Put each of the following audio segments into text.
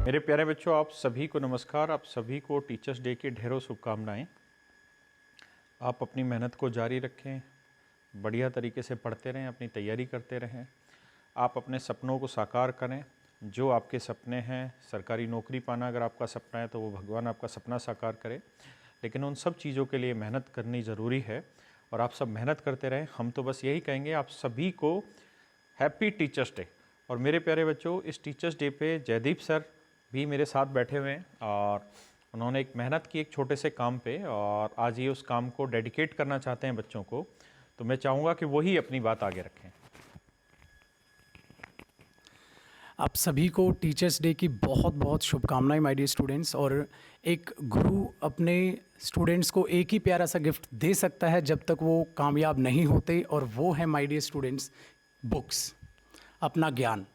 मेरे प्यारे बच्चों, आप सभी को नमस्कार। आप सभी को टीचर्स डे की ढेरों शुभकामनाएं। आप अपनी मेहनत को जारी रखें, बढ़िया तरीके से पढ़ते रहें, अपनी तैयारी करते रहें। आप अपने सपनों को साकार करें। जो आपके सपने हैं, सरकारी नौकरी पाना अगर आपका सपना है तो वो भगवान आपका सपना साकार करे, लेकिन उन सब चीज़ों के लिए मेहनत करनी ज़रूरी है और आप सब मेहनत करते रहें। हम तो बस यही कहेंगे आप सभी को हैप्पी टीचर्स डे। और मेरे प्यारे बच्चों, इस टीचर्स डे पे जयदीप सर भी मेरे साथ बैठे हुए हैं और उन्होंने एक मेहनत की एक छोटे से काम पे, और आज ये उस काम को डेडिकेट करना चाहते हैं बच्चों को। तो मैं चाहूँगा कि वही अपनी बात आगे रखें। आप सभी को टीचर्स डे की बहुत बहुत शुभकामनाएं माय डियर स्टूडेंट्स। और एक गुरु अपने स्टूडेंट्स को एक ही प्यारा सा गिफ्ट दे सकता है जब तक वो कामयाब नहीं होते, और वो है माय डियर स्टूडेंट्स बुक्स, अपना ज्ञान।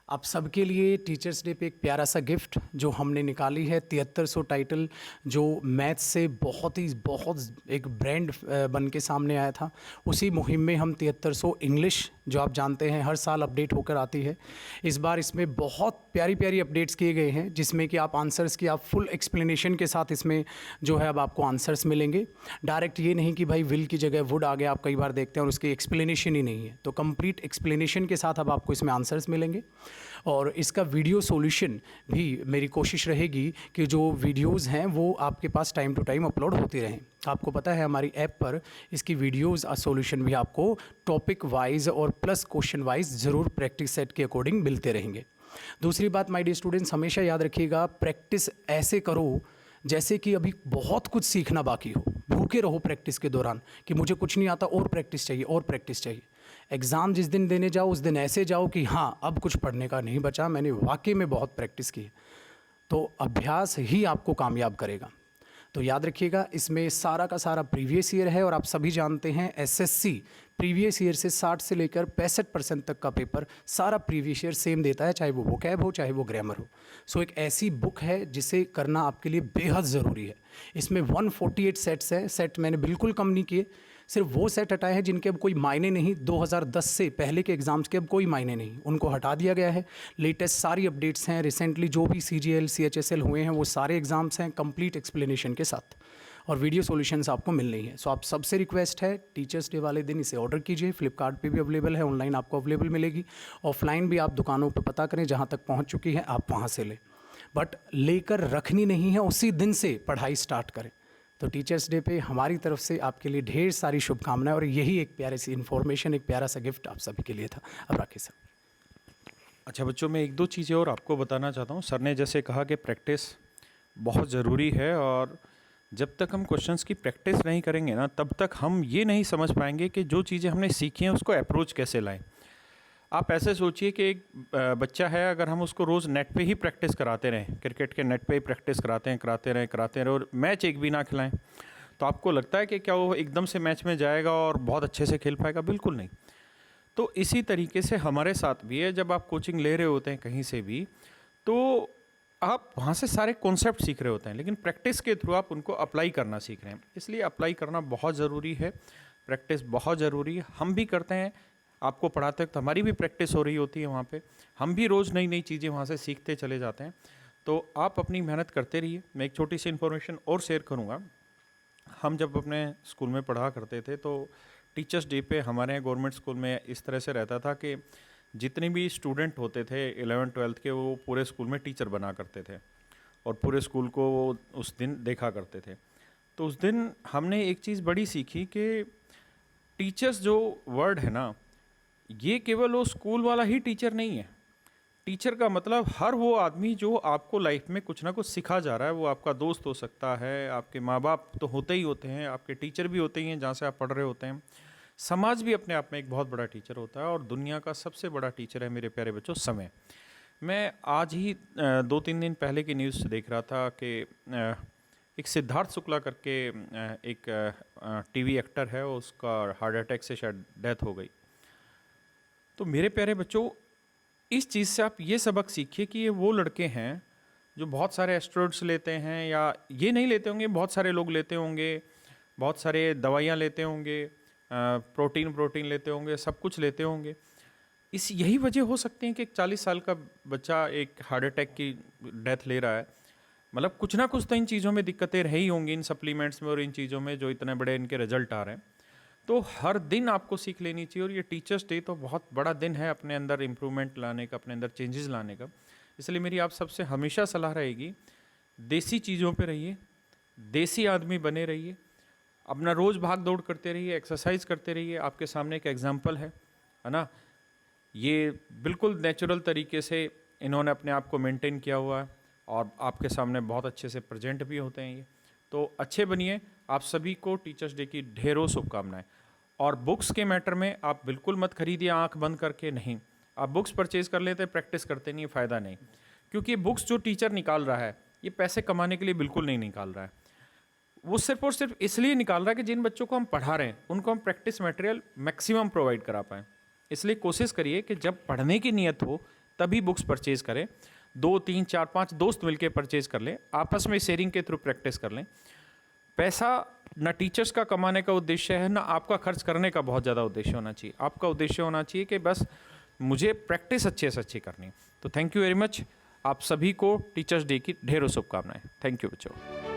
आप सबके लिए टीचर्स डे पे एक प्यारा सा गिफ्ट जो हमने निकाली है 7300 टाइटल, जो मैथ से बहुत एक ब्रांड बन के सामने आया था। उसी मुहिम में हम 7300 इंग्लिश, जो आप जानते हैं हर साल अपडेट होकर आती है, इस बार इसमें बहुत प्यारी प्यारी अपडेट्स किए गए हैं, जिसमें कि आप आंसर्स की आप फुल एक्सप्लेनेशन के साथ इसमें जो है अब आपको आंसर्स मिलेंगे। डायरेक्ट ये नहीं कि भाई विल की जगह वुड आ गया, आप कई बार देखते हैं और उसकी एक्सप्लेनेशन ही नहीं है। तो कंप्लीट एक्सप्लेनेशन के साथ अब आपको इसमें आंसर्स मिलेंगे। और इसका वीडियो सॉल्यूशन भी मेरी कोशिश रहेगी कि जो वीडियोस हैं वो आपके पास टाइम टू टाइम अपलोड होते रहें। आपको पता है हमारी ऐप पर इसकी वीडियोस सॉल्यूशन भी आपको टॉपिक वाइज और प्लस क्वेश्चन वाइज ज़रूर प्रैक्टिस सेट के अकॉर्डिंग मिलते रहेंगे। दूसरी बात माय डियर स्टूडेंट्स, हमेशा याद रखिएगा, प्रैक्टिस ऐसे करो जैसे कि अभी बहुत कुछ सीखना बाकी हो। भूखे रहो प्रैक्टिस के दौरान कि मुझे कुछ नहीं आता, और प्रैक्टिस चाहिए और प्रैक्टिस चाहिए। एग्ज़ाम जिस दिन देने जाओ उस दिन ऐसे जाओ कि हाँ अब कुछ पढ़ने का नहीं बचा, मैंने वाकई में बहुत प्रैक्टिस की है। तो अभ्यास ही आपको कामयाब करेगा। तो याद रखिएगा, इसमें सारा का सारा प्रीवियस ईयर है, और आप सभी जानते हैं एसएससी प्रीवियस ईयर से 60 से लेकर 65% तक का पेपर सारा प्रीवियस ईयर सेम देता है, चाहे वो वोकैब हो चाहे वो ग्रामर हो। सो एक ऐसी बुक है जिसे करना आपके लिए बेहद ज़रूरी है। इसमें 148 सेट्स है। सेट मैंने बिल्कुल कम नहीं किए, सिर्फ वो सेट हटाए हैं जिनके अब कोई मायने नहीं, 2010 से पहले के एग्ज़ाम्स के अब कोई मायने नहीं, उनको हटा दिया गया है। लेटेस्ट सारी अपडेट्स हैं, रिसेंटली जो भी CGL CHSL हुए हैं वो सारे एग्ज़ाम्स हैं कंप्लीट एक्सप्लेनेशन के साथ, और वीडियो सॉल्यूशंस आपको मिल रही हैं। सो आप सबसे रिक्वेस्ट है, टीचर्स डे वाले दिन इसे ऑर्डर कीजिए। फ्लिपकार्ट पे भी अवेलेबल है, ऑनलाइन आपको अवेलेबल मिलेगी, ऑफलाइन भी आप दुकानों पे पता करें, जहाँ तक पहुँच चुकी है आप वहाँ से लें, बट लेकर रखनी नहीं है, उसी दिन से पढ़ाई स्टार्ट करें। तो टीचर्स डे पे हमारी तरफ से आपके लिए ढेर सारी शुभकामनाएं, और यही एक प्यारी सी इन्फॉर्मेशन, एक प्यारा सा गिफ्ट आप सभी के लिए था। अब राखी सर। अच्छा बच्चों, मैं एक दो चीज़ें और आपको बताना चाहता हूँ। सर ने जैसे कहा कि प्रैक्टिस बहुत ज़रूरी है, और जब तक हम क्वेश्चंस की प्रैक्टिस नहीं करेंगे ना, तब तक हम ये नहीं समझ पाएंगे कि जो चीज़ें हमने सीखी हैं उसको अप्रोच कैसे लाएं। आप ऐसे सोचिए कि एक बच्चा है, अगर हम उसको रोज़ नेट पे ही प्रैक्टिस कराते रहें, क्रिकेट के नेट पे ही प्रैक्टिस कराते रहें और मैच एक भी ना खिलाएं, तो आपको लगता है कि क्या वो एकदम से मैच में जाएगा और बहुत अच्छे से खेल पाएगा? बिल्कुल नहीं। तो इसी तरीके से हमारे साथ भी है। जब आप कोचिंग ले रहे होते हैं कहीं से भी, तो आप वहाँ से सारे कॉन्सेप्ट सीख रहे होते हैं, लेकिन प्रैक्टिस के थ्रू आप उनको अप्लाई करना सीख रहे हैं। इसलिए अप्लाई करना बहुत ज़रूरी है, प्रैक्टिस बहुत ज़रूरी है। हम भी करते हैं, आपको पढ़ाते वक्त हमारी भी प्रैक्टिस हो रही होती है वहाँ पे, हम भी रोज़ नई नई चीज़ें वहाँ से सीखते चले जाते हैं। तो आप अपनी मेहनत करते रहिए। मैं एक छोटी सी इन्फॉर्मेशन और शेयर करूँगा। हम जब अपने स्कूल में पढ़ा करते थे तो टीचर्स डे पे हमारे यहाँ गवर्नमेंट स्कूल में इस तरह से रहता था कि जितने भी स्टूडेंट होते थे 11th-12th के, वो पूरे स्कूल में टीचर बना करते थे और पूरे स्कूल को वो उस दिन देखा करते थे। तो उस दिन हमने एक चीज़ बड़ी सीखी कि टीचर्स जो वर्ड है ना, ये केवल वो स्कूल वाला ही टीचर नहीं है। टीचर का मतलब हर वो आदमी जो आपको लाइफ में कुछ ना कुछ सिखा जा रहा है। वो आपका दोस्त हो सकता है, आपके माँ बाप तो होते ही होते हैं, आपके टीचर भी होते ही हैं जहाँ से आप पढ़ रहे होते हैं। समाज भी अपने आप में एक बहुत बड़ा टीचर होता है, और दुनिया का सबसे बड़ा टीचर है मेरे प्यारे बच्चों समय। मैं आज ही 2-3 दिन पहले की न्यूज़ देख रहा था कि एक सिद्धार्थ शुक्ला करके एक टीवी एक्टर है, उसका हार्ट अटैक से शायद डेथ हो गई। तो मेरे प्यारे बच्चों, इस चीज़ से आप ये सबक सीखिए कि ये वो लड़के हैं जो बहुत सारे एस्टेरॉइड्स लेते हैं, या ये नहीं लेते होंगे, बहुत सारे लोग लेते होंगे, बहुत सारे दवाइयाँ लेते होंगे, प्रोटीन लेते होंगे, सब कुछ लेते होंगे, यही वजह हो सकती है कि एक 40 साल का बच्चा एक हार्ट अटैक की डेथ ले रहा है। मतलब कुछ ना कुछ तो इन चीज़ों में दिक्कतें रही होंगी, इन सप्लीमेंट्स में और इन चीज़ों में, जो इतने बड़े इनके रिजल्ट आ रहे हैं। तो हर दिन आपको सीख लेनी चाहिए, और ये टीचर्स डे तो बहुत बड़ा दिन है अपने अंदर इम्प्रूवमेंट लाने का, अपने अंदर चेंजेस लाने का। इसलिए मेरी आप सबसे हमेशा सलाह रहेगी, देसी चीज़ों पे रहिए, देसी आदमी बने रहिए, अपना रोज़ भाग दौड़ करते रहिए, एक्सरसाइज करते रहिए। आपके सामने एक एग्जाम्पल है ना, ये बिल्कुल नेचुरल तरीके से इन्होंने अपने आप को मेंटेन किया हुआ है, और आपके सामने बहुत अच्छे से प्रेजेंट भी होते हैं ये। तो अच्छे बनिए। आप सभी को टीचर्स डे की ढेरों शुभकामनाएं। और बुक्स के मैटर में आप बिल्कुल मत खरीदिए आंख बंद करके, नहीं। आप बुक्स परचेज कर लेते, प्रैक्टिस करते नहीं, फ़ायदा नहीं। क्योंकि बुक्स जो टीचर निकाल रहा है, ये पैसे कमाने के लिए बिल्कुल नहीं निकाल रहा है। वो सिर्फ और सिर्फ इसलिए निकाल रहा है कि जिन बच्चों को हम पढ़ा रहे हैं उनको हम प्रैक्टिस मटेरियल मैक्सिमम प्रोवाइड करा पाएँ। इसलिए कोशिश करिए कि जब पढ़ने की नीयत हो तभी बुक्स परचेज करें। 2, 3, 4, 5 दोस्त मिलकर परचेज कर लें, आपस में शेयरिंग के थ्रू प्रैक्टिस कर लें। पैसा ना टीचर्स का कमाने का उद्देश्य है, ना आपका खर्च करने का बहुत ज़्यादा उद्देश्य होना चाहिए। आपका उद्देश्य होना चाहिए कि बस मुझे प्रैक्टिस अच्छे से अच्छी करनी है। तो थैंक यू वेरी मच। आप सभी को टीचर्स डे की ढेरों शुभकामनाएं। थैंक यू बच्चों।